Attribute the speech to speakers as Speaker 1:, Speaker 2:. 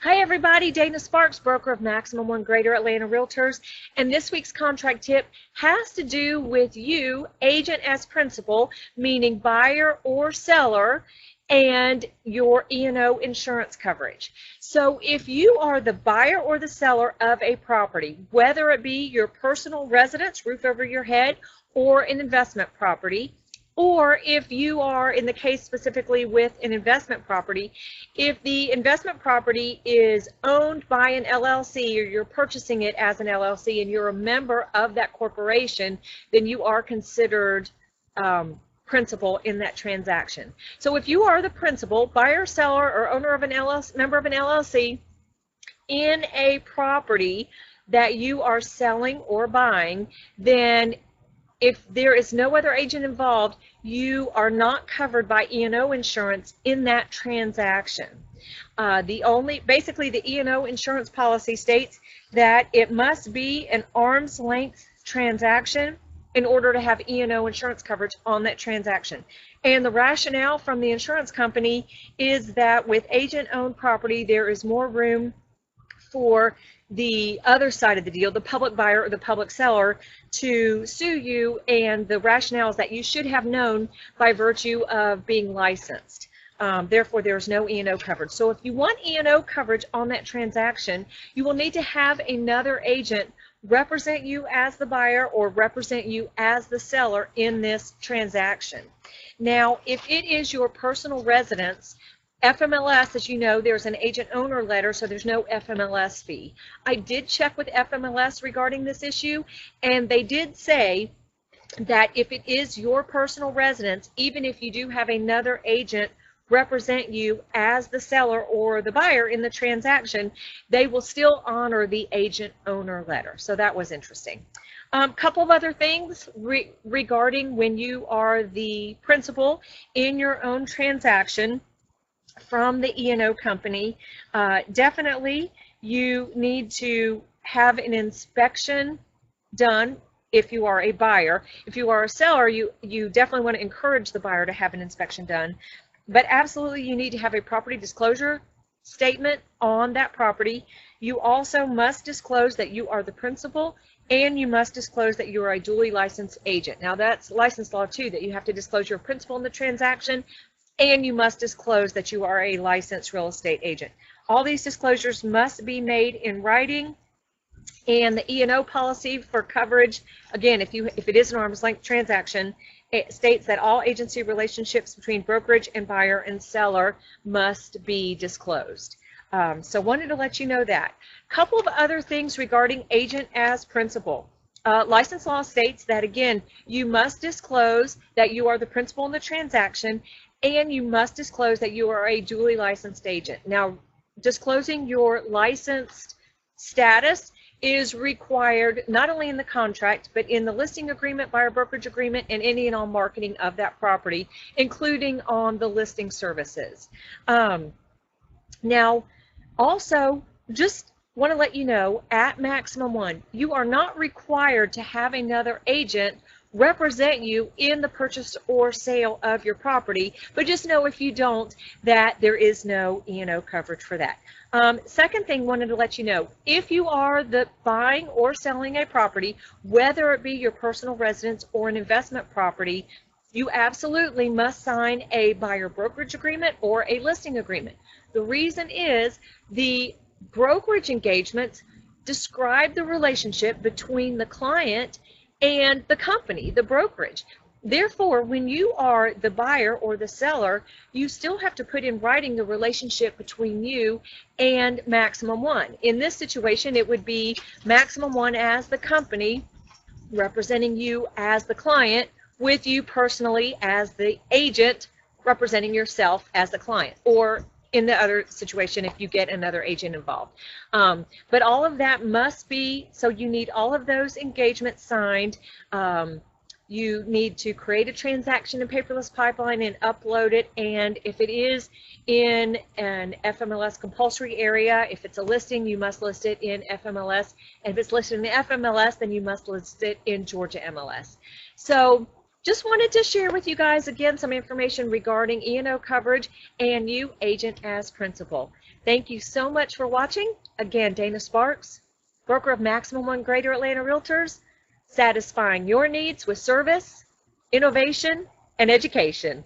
Speaker 1: Hi everybody, Dana Sparks, broker of Maximum One Greater Atlanta Realtors, and this week's contract tip has to do with you, agent as principal, meaning buyer or seller, and your E&O insurance coverage. So if you are the buyer or the seller of a property, whether it be your personal residence, roof over your head, or an investment property, or if you are, in the case specifically with an investment property, if the investment property is owned by an LLC or you're purchasing it as an LLC and you're a member of that corporation, then you are considered principal in that transaction. So if you are the principal, buyer, seller, or owner of an LLC, member of an LLC in a property that you are selling or buying, then if there is no other agent involved, you are not covered by E&O insurance in that transaction. Basically the E&O insurance policy states that it must be an arm's length transaction in order to have E&O insurance coverage on that transaction. And the rationale from the insurance company is that with agent-owned property, there is more room for the other side of the deal, the public buyer or the public seller, to sue you, and the rationale is that you should have known by virtue of being licensed. Therefore, there's no E&O coverage. So if you want E&O coverage on that transaction, you will need to have another agent represent you as the buyer or represent you as the seller in this transaction. Now, if it is your personal residence, FMLS, as you know, there's an agent owner letter, so there's no FMLS fee. I did check with FMLS regarding this issue, and they did say that if it is your personal residence, even if you do have another agent represent you as the seller or the buyer in the transaction, they will still honor the agent owner letter. So that was interesting. Couple of other things regarding when you are the principal in your own transaction from the E&O company. Definitely you need to have an inspection done if you are a buyer. If you are a seller, you definitely want to encourage the buyer to have an inspection done. But absolutely you need to have a property disclosure statement on that property. You also must disclose that you are the principal, and you must disclose that you are a duly licensed agent. Now that's license law too, that you have to disclose your principal in the transaction, and you must disclose that you are a licensed real estate agent. All these disclosures must be made in writing, and the E&O policy for coverage, again, if it is an arm's length transaction, it states that all agency relationships between brokerage and buyer and seller must be disclosed. So wanted to let you know that. Couple of other things regarding agent as principal. License law states that, again, you must disclose that you are the principal in the transaction, and you must disclose that you are a duly licensed agent. Now, disclosing your licensed status is required not only in the contract, but in the listing agreement, buyer brokerage agreement, and any and all marketing of that property, including on the listing services. Now, also, just want to let you know, at Maximum One, you are not required to have another agent represent you in the purchase or sale of your property, but just know if you don't that there is no E&O coverage for that. Second thing, wanted to let you know, if you are the buying or selling a property, whether it be your personal residence or an investment property, you absolutely must sign a buyer brokerage agreement or a listing agreement. The reason is the brokerage engagements describe the relationship between the client and the company, the brokerage. Therefore, when you are the buyer or the seller, you still have to put in writing the relationship between you and Maximum One. In this situation, it would be Maximum One as the company representing you as the client, with you personally as the agent representing yourself as the client, or in the other situation if you get another agent involved. But all of that must be, so you need all of those engagements signed. You need to create a transaction in paperless pipeline and upload it, and if it is in an FMLS compulsory area, if it's a listing, you must list it in FMLS, and if it's listed in the FMLS, then you must list it in Georgia MLS. So Just wanted to share with you guys again some information regarding E&O coverage and you, agent as principal. Thank you so much for watching. Again, Dana Sparks, broker of Maximum One Greater Atlanta Realtors, satisfying your needs with service, innovation, and education.